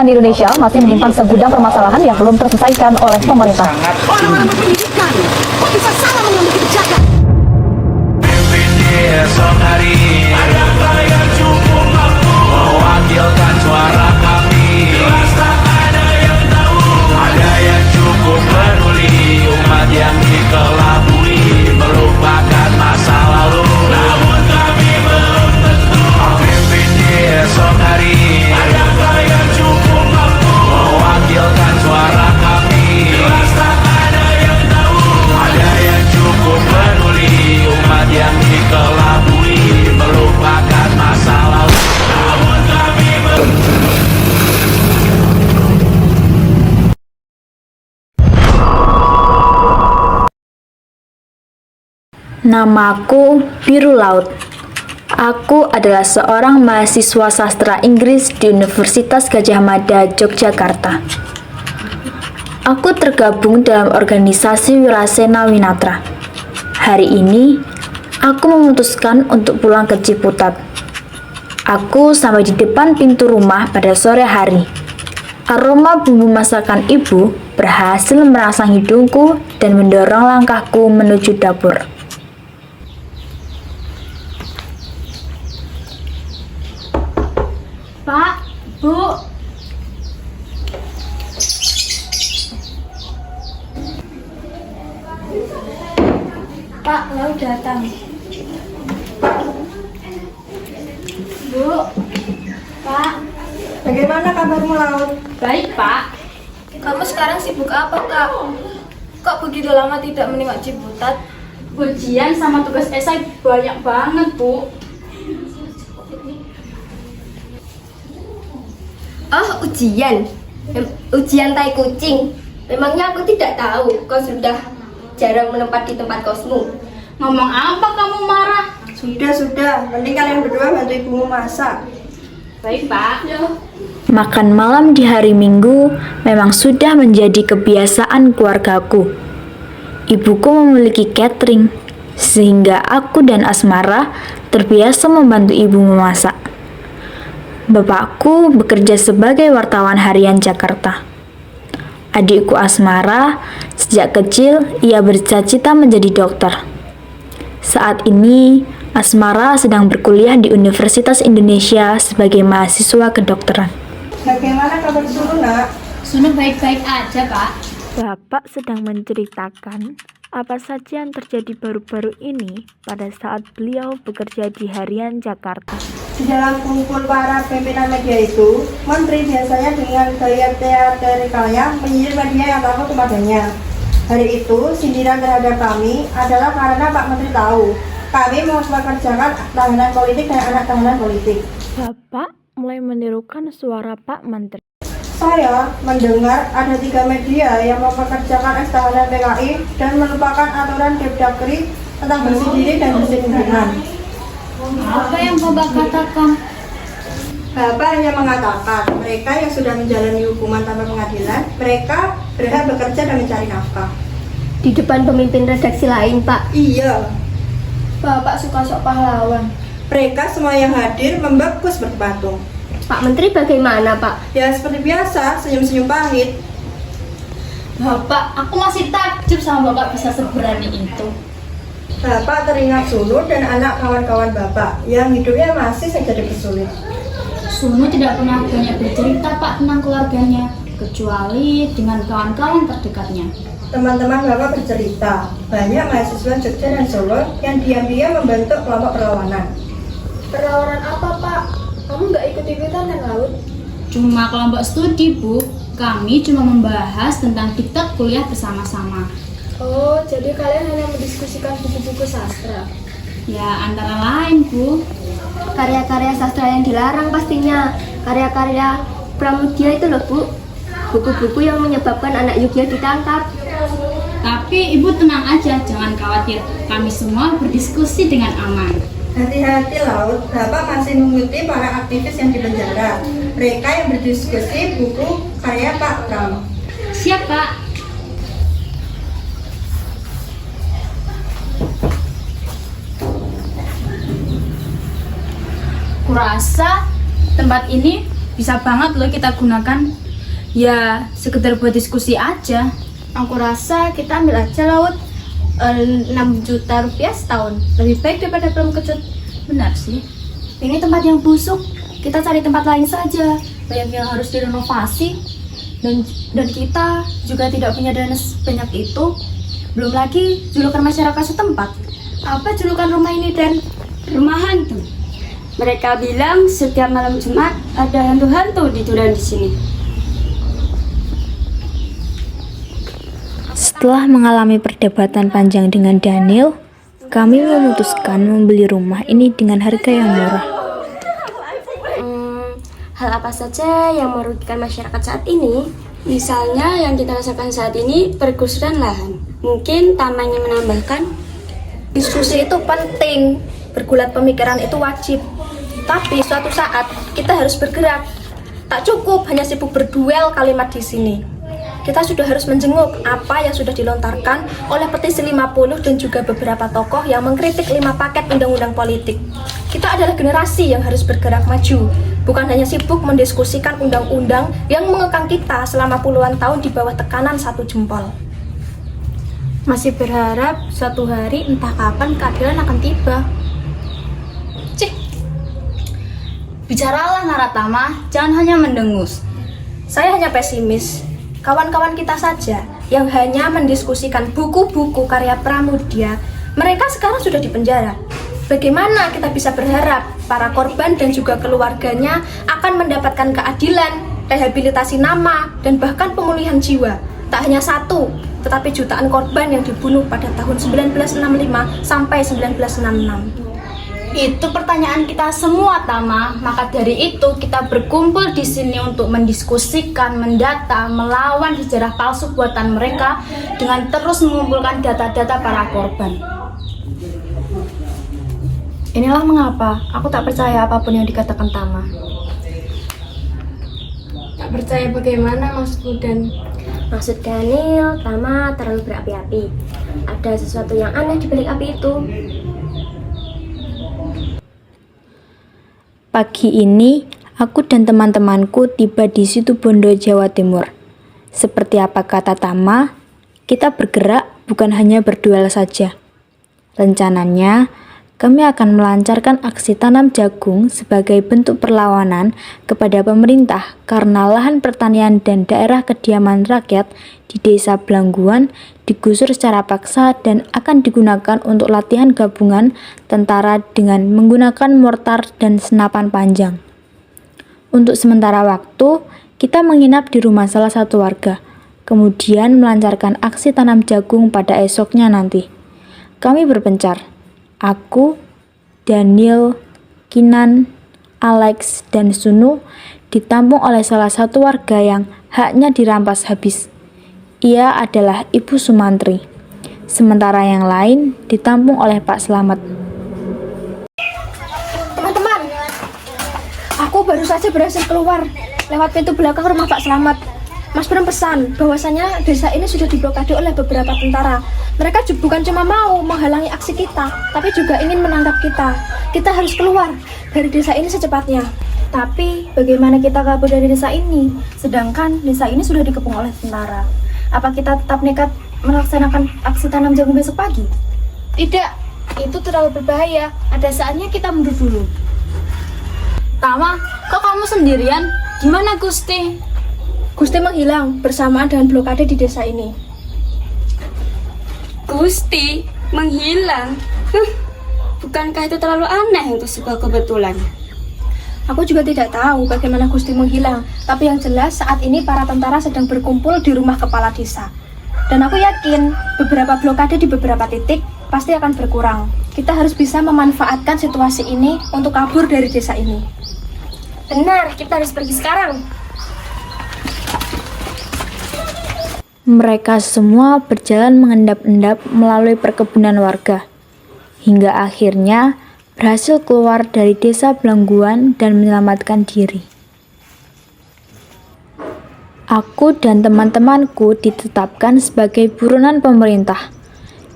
pendidikan di Indonesia masih menyimpan segudang permasalahan yang belum terselesaikan oleh pemerintah. Orang-orang pendidikan kok bisa salah mengambil kebijakan? Esok hari adakah yang cukup mampu mewakilkan suara kami? Jelas tak ada yang tahu. Ada yang cukup peduli umat yang dikelabui melupakan masa lalu. Namun kami belum tentu pemimpin di esok hari. Adakah yang cukup mampu mewakilkan suara kami? Jelas tak ada yang tahu. Ada yang cukup peduli umat yang dikelabui melupakan masa lalu. Namun kami Namaku Biru Laut. Aku adalah seorang mahasiswa sastra Inggris di Universitas Gadjah Mada, Yogyakarta. Aku tergabung dalam organisasi Wirasena Winatra. Hari ini, aku memutuskan untuk pulang ke Ciputat. Aku sampai di depan pintu rumah pada sore hari. Aroma bumbu masakan ibu berhasil merangsang hidungku dan mendorong langkahku menuju dapur. Pak, Bu. Pak, Laut datang. Bu. Pak. Bagaimana kabarmu, Laut? Baik, Pak. Kamu sekarang sibuk apa, Kak? Kok begitu lama tidak menengok Ciputat? Ujian sama tugas esai banyak banget, Bu. Oh, ujian. Ujian tai kucing. Memangnya aku tidak tahu kau sudah jarang menempati tempat kosmu. Ngomong apa kamu marah? Sudah. Mending kalian berdua bantu ibumu masak. Baik, Pak. Makan malam di hari Minggu memang sudah menjadi kebiasaan keluargaku. Ibuku memiliki catering, sehingga aku dan Asmara terbiasa membantu ibu memasak. Bapakku bekerja sebagai wartawan harian Jakarta. Adikku Asmara, sejak kecil ia bercita-cita menjadi dokter. Saat ini, Asmara sedang berkuliah di Universitas Indonesia sebagai mahasiswa kedokteran. Bagaimana kabar Sunu, Nak? Sunu baik-baik aja, Pak. Bapak sedang menceritakan apa saja yang terjadi baru-baru ini pada saat beliau bekerja di harian Jakarta. Di dalam kumpul para pimpinan media itu, Menteri biasanya dengan gaya teatrikalnya menyindir media yang takut kepadanya. Hari itu, sindiran terhadap kami adalah karena Pak Menteri tahu kami mempekerjakan tahanan politik dan anak tahanan politik. Bapak mulai menirukan suara Pak Menteri. Saya mendengar ada 3 media yang mempekerjakan tahanan PKI dan melupakan aturan Kepdagri tentang bersih diri dan bersih lingkungan. Apa yang Bapak katakan? Bapak hanya mengatakan mereka yang sudah menjalani hukuman tanpa pengadilan, mereka berhak bekerja dan mencari nafkah. Di depan pemimpin redaksi lain, Pak. Iya, Bapak suka sok pahlawan. mereka semua yang hadir membungkus berpatung. Pak Menteri bagaimana, Pak? Ya seperti biasa, senyum-senyum pahit. Bapak, aku masih takjub sama Bapak bisa seberani itu. Bapak teringat Sunu dan anak kawan-kawan Bapak yang hidupnya masih saja dipersulit. Sunu tidak pernah banyak bercerita, Pak, tentang keluarganya, kecuali dengan kawan-kawan terdekatnya. Teman-teman Bapak bercerita, banyak mahasiswa Jogja dan Solo yang diam-diam membentuk kelompok perlawanan. Perlawanan apa, Pak? Kamu nggak ikut-ikutan kan, Laut? Cuma kelompok studi, Bu. Kami cuma membahas tentang diktat kuliah bersama-sama. Oh, jadi kalian hanya mendiskusikan buku-buku sastra? Ya, antara lain, Bu. Karya-karya sastra yang dilarang pastinya. Karya-karya Pramudia itu loh, Bu. Buku-buku yang menyebabkan anak Yogyakarta ditangkap. Tapi Ibu tenang aja, jangan khawatir. Kami semua berdiskusi dengan aman. Hati-hati Laut, Bapak masih mengikuti para aktivis yang dipenjara. Mereka yang berdiskusi buku karya Pak Pram. Siap, Pak. Kurasa tempat ini bisa banget loh kita gunakan. Ya, sekedar buat diskusi aja. Aku rasa kita ambil aja laut 6 juta rupiah setahun. Lebih baik daripada belum kecut. Benar sih. Ini tempat yang busuk. Kita cari tempat lain saja. Banyak yang harus direnovasi. Dan kita juga tidak punya dana sebanyak itu. Belum lagi julukan masyarakat setempat. Apa julukan rumah ini, Dan? Rumah hantu. Mereka bilang setiap malam Jumat ada hantu-hantu di duran di sini. Setelah mengalami perdebatan panjang dengan Daniel, kami memutuskan membeli rumah ini dengan harga yang murah. Hal apa saja yang merugikan masyarakat saat ini? Misalnya yang kita rasakan saat ini pergusuran lahan. Mungkin tamanya menambahkan. Diskusi itu penting, bergulat pemikiran itu wajib. Tapi suatu saat kita harus bergerak. Tak cukup hanya sibuk berduel kalimat di sini. Kita sudah harus menjenguk apa yang sudah dilontarkan oleh petisi 50 dan juga beberapa tokoh yang mengkritik 5 paket undang-undang politik. Kita adalah generasi yang harus bergerak maju, bukan hanya sibuk mendiskusikan undang-undang yang mengekang kita selama puluhan tahun di bawah tekanan 1 jempol. Masih berharap suatu hari entah kapan keadilan akan tiba. Cih. Bicaralah Naratama, jangan hanya mendengus. Saya hanya pesimis. Kawan-kawan kita saja yang hanya mendiskusikan buku-buku karya Pramudia, mereka sekarang sudah di penjara. Bagaimana kita bisa berharap para korban dan juga keluarganya akan mendapatkan keadilan, rehabilitasi nama, dan bahkan pemulihan jiwa? Tak hanya satu, tetapi jutaan korban yang dibunuh pada tahun 1965 sampai 1966. Itu pertanyaan kita semua, Tama. Maka dari itu kita berkumpul di sini untuk mendiskusikan, mendata, melawan sejarah palsu buatan mereka dengan terus mengumpulkan data-data para korban. Inilah mengapa aku tak percaya apapun yang dikatakan Tama. Tak percaya bagaimana maksudmu, Dan? Maksud Daniel, Tama terlalu berapi-api. Ada sesuatu yang aneh di balik api itu. Pagi ini, aku dan teman-temanku tiba di Situbondo, Jawa Timur. Seperti apa kata Tama, kita bergerak bukan hanya berduel saja. Rencananya, kami akan melancarkan aksi tanam jagung sebagai bentuk perlawanan kepada pemerintah karena lahan pertanian dan daerah kediaman rakyat di Desa Blangguan digusur secara paksa dan akan digunakan untuk latihan gabungan tentara dengan menggunakan mortar dan senapan panjang. Untuk sementara waktu, kita menginap di rumah salah satu warga, kemudian melancarkan aksi tanam jagung pada esoknya nanti. Kami berpencar. Aku, Daniel, Kinan, Alex, dan Sunu ditampung oleh salah satu warga yang haknya dirampas habis. Ia adalah Ibu Sumantri. Sementara yang lain ditampung oleh Pak Slamet. Teman-teman, aku baru saja berhasil keluar lewat pintu belakang rumah Pak Slamet. Mas Bram pesan bahwasanya desa ini sudah diblokade oleh beberapa tentara. Mereka bukan cuma mau menghalangi aksi kita, tapi juga ingin menangkap kita. Kita harus keluar dari desa ini secepatnya. Tapi bagaimana kita kabur dari desa ini? Sedangkan desa ini sudah dikepung oleh tentara. Apa kita tetap nekat melaksanakan aksi tanam jagung besok pagi? Tidak, itu terlalu berbahaya. Ada saatnya kita mundur dulu. Tama, kok kamu sendirian? Gimana Gusti? Gusti menghilang bersamaan dengan blokade di desa ini. Gusti menghilang? Bukankah itu terlalu aneh untuk sebuah kebetulan? Aku juga tidak tahu bagaimana Gusti menghilang, tapi yang jelas saat ini para tentara sedang berkumpul di rumah kepala desa. Dan aku yakin beberapa blokade di beberapa titik pasti akan berkurang. Kita harus bisa memanfaatkan situasi ini untuk kabur dari desa ini. Benar, kita harus pergi sekarang. Mereka semua berjalan mengendap-endap melalui perkebunan warga, hingga akhirnya berhasil keluar dari desa Blangguan dan menyelamatkan diri. Aku dan teman-temanku ditetapkan sebagai buronan pemerintah,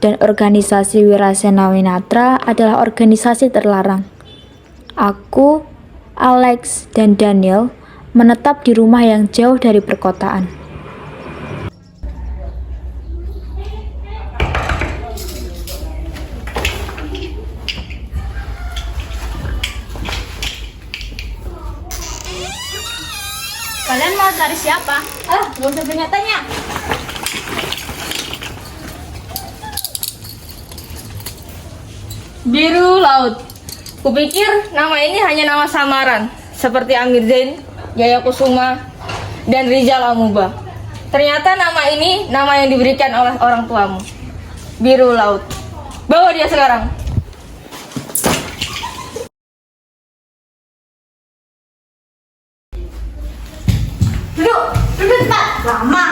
dan organisasi Wirasena Winatra adalah organisasi terlarang. Aku, Alex, dan Daniel menetap di rumah yang jauh dari perkotaan. Kalian mau cari siapa? Gak usah banyak tanya. Biru laut. Kupikir nama ini hanya nama samaran, seperti Amir Zain, Yaya Kusuma, dan Rizal Amuba. Ternyata nama ini nama yang diberikan oleh orang tuamu. Biru laut. Bawa dia sekarang. Duduk cepat. Lama.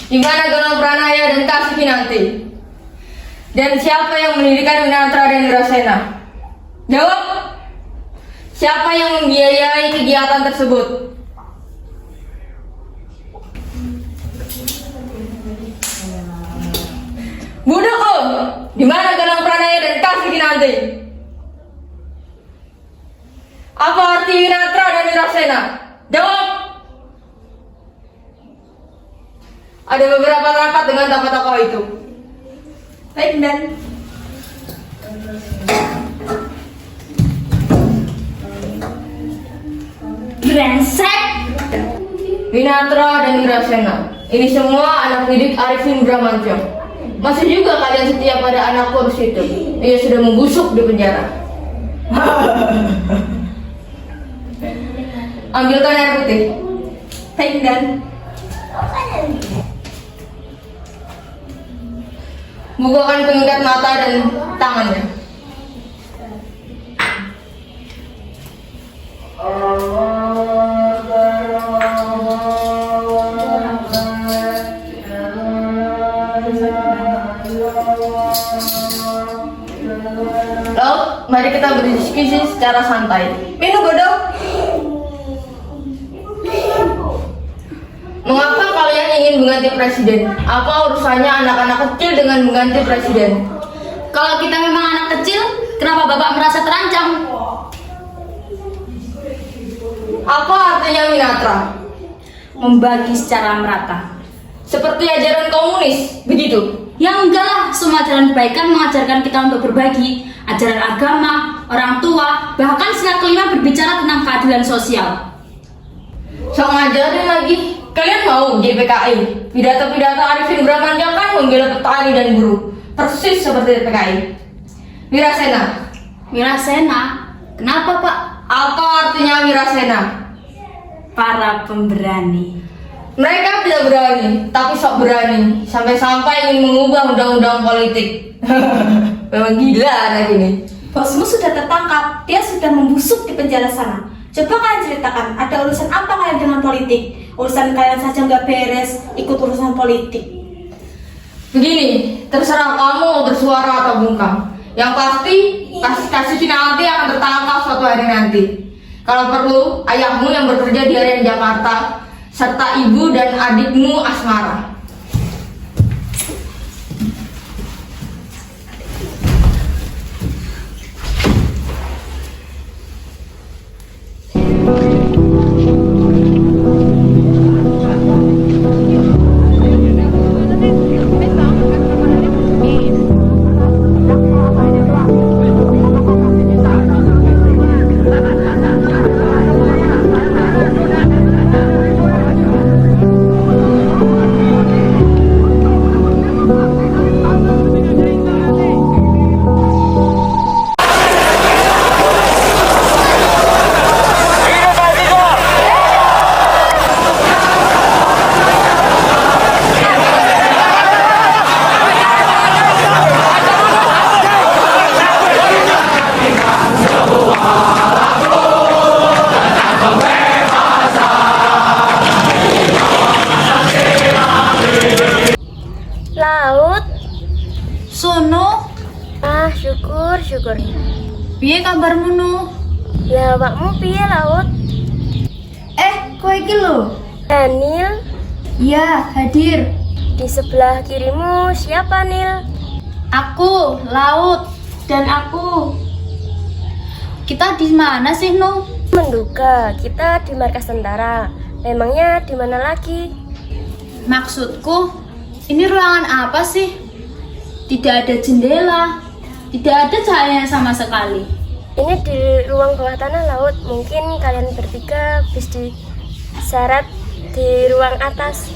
Di mana Gunung Pranaya dan Kasih Pinanti? Dan siapa yang mendirikan Winatra dan Wirasena? Jawab. Siapa yang membiayai kegiatan tersebut? Budaku, di mana Gunung Pranaya dan Kasih Pinanti? Apa arti Winatra dan Wirasena? Jawab. Ada beberapa rapat dengan tokoh-tokoh itu. Baik, dan Brengsek! Winatra dan Wirasena. Ini semua anak didik Arifin Bramantyo. Masih juga kalian setia pada anak kurus itu. Ia sudah membusuk di penjara. Ambilkan air putih. Baik, dan bukakan pengikat mata dan tangannya. Lalu, mari kita berdiskusi secara santai. Minum bodoh. Mengapa kalian ingin mengganti presiden? Apa urusannya anak-anak kecil dengan mengganti presiden? Kalau kita memang anak kecil, kenapa Bapak merasa terancam? Apa artinya Winatra? Membagi secara merata. Seperti ajaran komunis, begitu? Ya enggak lah, semua ajaran kebaikan mengajarkan kita untuk berbagi. Ajaran agama, orang tua, bahkan sila kelima berbicara tentang keadilan sosial. Sok ngajarin lagi. Kalian mau JPKI? Pidato-pidato Arifin Bramantyo kan membela petani dan buruh, persis seperti PKI. Wirasena. Wirasena? Kenapa Pak? Apa artinya Wirasena? Para pemberani. Mereka tidak berani, tapi sok berani. Sampai-sampai ingin mengubah undang-undang politik. Memang gila anak ini. Bosmu sudah tertangkap. Dia sudah membusuk di penjara sana. Coba kalian ceritakan, ada urusan apa kalian dengan politik? Urusan kalian saja nggak beres, ikut urusan politik. Begini, terserah kamu mau bersuara atau bungkam. Yang pasti, kasus nanti akan tertangkap suatu hari nanti. Kalau perlu, ayahmu yang bekerja di area Jakarta, serta ibu dan adikmu Asmara. Laut. Sono, Syukur. piye kabarmu Nu? Ya awakmu piye Laut? Kowe iki lho. Nil, Iya, hadir. di sebelah kirimu siapa Nil? Aku, Laut. dan aku. Kita di mana sih, Nu? Menduga kita di markas tentara. Memangnya di mana lagi? Maksudku, ini ruangan apa sih? Tidak ada jendela, tidak ada cahaya sama sekali. Ini di ruang bawah tanah laut. Mungkin kalian bertiga bis diseret di ruang atas.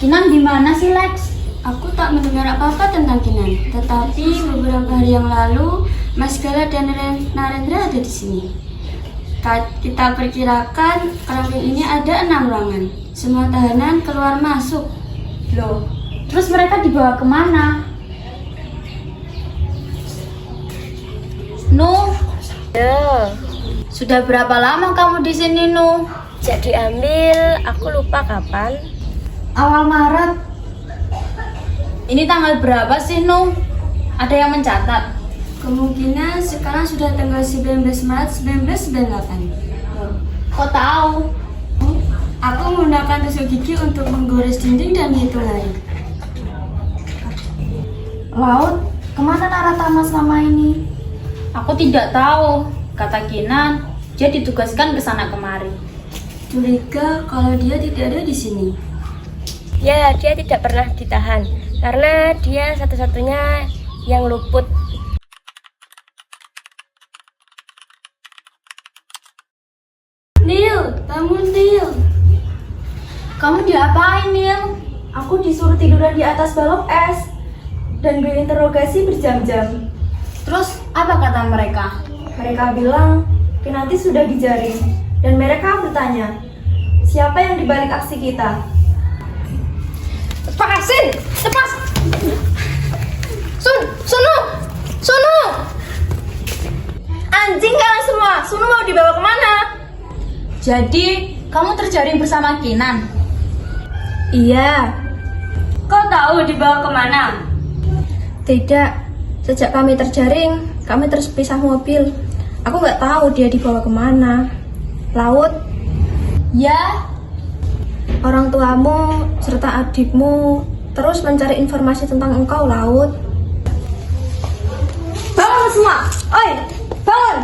Kinan di mana sih, Lex? Aku tak mendengar apa-apa tentang Kinan, tetapi beberapa hari yang lalu Mas Gala dan Narendra ada di sini. Kita perkirakan kerangkeng ini ada 6 ruangan. Semua tahanan keluar masuk. Loh, terus mereka dibawa kemana? Nu, Ya, sudah berapa lama kamu di sini, Nu? sejak diambil, aku lupa kapan. Awal Maret. Ini tanggal berapa sih, Nu? Ada yang mencatat? Kemungkinan sekarang sudah tanggal 19 Maret 1998. Kok tahu? Aku menggunakan tusuk gigi untuk menggores dinding dan menghitung hari. Laut, kemana Naratama selama ini? Aku tidak tahu. Kata Kinan, dia ditugaskan ke sana kemari. Curiga kalau dia tidak ada di sini. Ya, dia tidak pernah ditahan karena dia satu-satunya yang luput. Neil, bangun Neil. Kamu diapain, Nil? Aku disuruh tiduran di atas balok es dan diinterogasi berjam-jam. Terus apa kata mereka? Mereka bilang Kinanti sudah dijaring dan mereka bertanya, siapa yang dibalik aksi kita? Lepasin! Lepas! Sunu! Anjing kalian semua! Sunu mau dibawa kemana? Jadi, kamu terjaring bersama Kinan? Iya. Kau tahu dibawa kemana? Tidak. Sejak kami terjaring, kami terpisah mobil. Aku nggak tahu dia dibawa kemana. Laut? Ya, Orang tuamu serta adikmu terus mencari informasi tentang engkau, Laut. Bangun semua! Oi, bangun!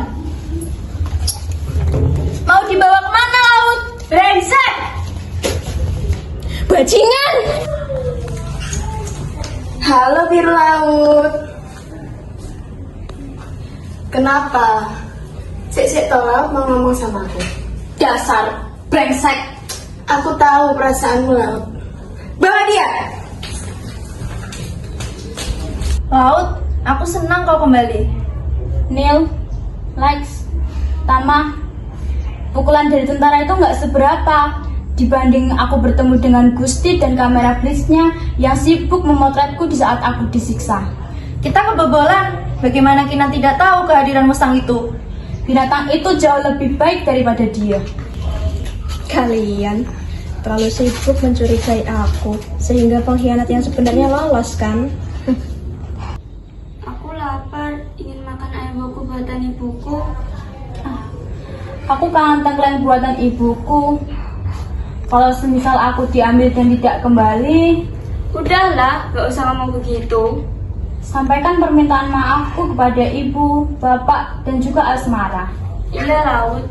Mau dibawa kemana, Laut? Brengsek! Bajingan! Halo, Biru Laut. Kenapa? Sik toh, Laut mau ngomong sama aku. Dasar brengsek. Aku tahu perasaanmu, Laut. Bawa dia! Laut, aku senang kau kembali. Neil, Lex, Tama, pukulan dari tentara itu nggak seberapa dibanding aku bertemu dengan Gusti dan kamera blitz-nya yang sibuk memotretku di saat aku disiksa. Kita kebobolan. Bagaimana Kinan tidak tahu kehadiran Mustang itu? Binatang itu jauh lebih baik daripada dia. Kalian terlalu sibuk mencurigai aku, sehingga pengkhianat yang sebenarnya lolos, kan? Aku lapar, ingin makan ayam woku buatan ibuku. Aku kangen tengkleng buatan ibuku. Kalau semisal aku diambil dan tidak kembali, Udahlah, gak usah ngomong begitu. sampaikan permintaan maafku kepada ibu, bapak, dan juga Asmara. Iya, Laut.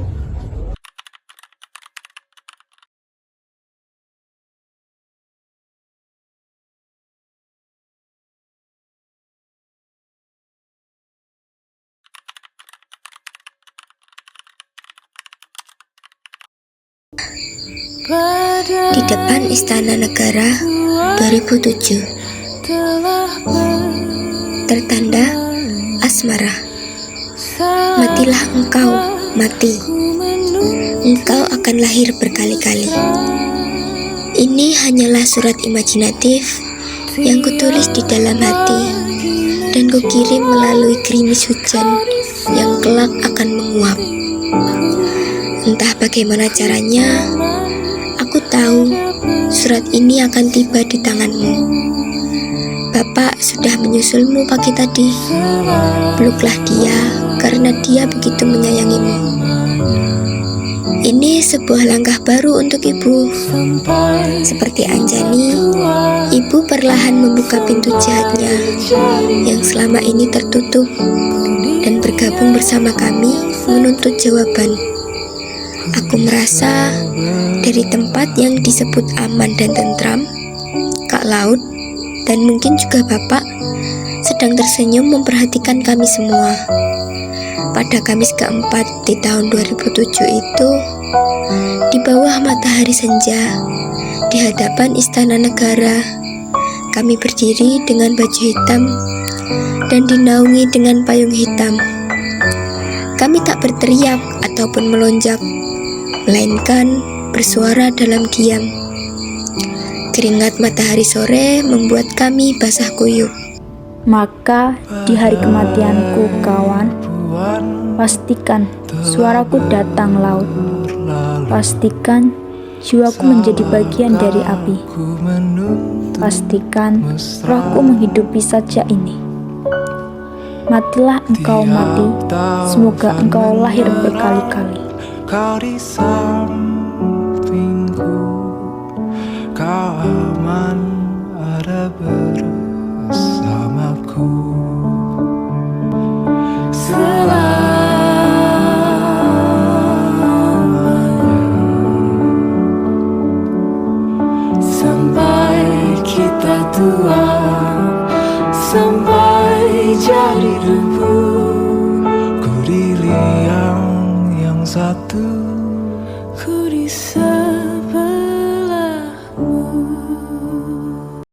Di depan Istana Negara 2007. Tertanda Asmara. Matilah engkau, mati. Engkau akan lahir berkali-kali. Ini hanyalah surat imajinatif yang kutulis di dalam hati dan kukirim melalui gerimis hujan yang kelak akan menguap. Entah bagaimana caranya, aku tahu surat ini akan tiba di tanganmu. Bapak sudah menyusulmu pagi tadi. Peluklah dia karena dia begitu menyayangimu. Ini sebuah langkah baru untuk ibu. Seperti Anjani, ibu perlahan membuka pintu jahatnya yang selama ini tertutup dan bergabung bersama kami menuntut jawaban. Aku merasa dari tempat yang disebut aman dan tentram, Kak Laut dan mungkin juga Bapak sedang tersenyum memperhatikan kami semua. Pada Kamis keempat di tahun 2007 itu, di bawah matahari senja, di hadapan Istana Negara, kami berdiri dengan baju hitam dan dinaungi dengan payung hitam. Kami tak berteriak ataupun melonjak, melainkan bersuara dalam diam. Keringat matahari sore membuat kami basah kuyup. Maka di hari kematianku, kawan, pastikan suaraku datang laut. Pastikan jiwaku menjadi bagian dari api. Pastikan rohku menghidupi saja ini. Matilah engkau mati, semoga engkau lahir berkali-kali. Kau di sampingku, kau aman ada bersamaku. Sampai kita tua, sampai jadi debu, ku di liang yang satu.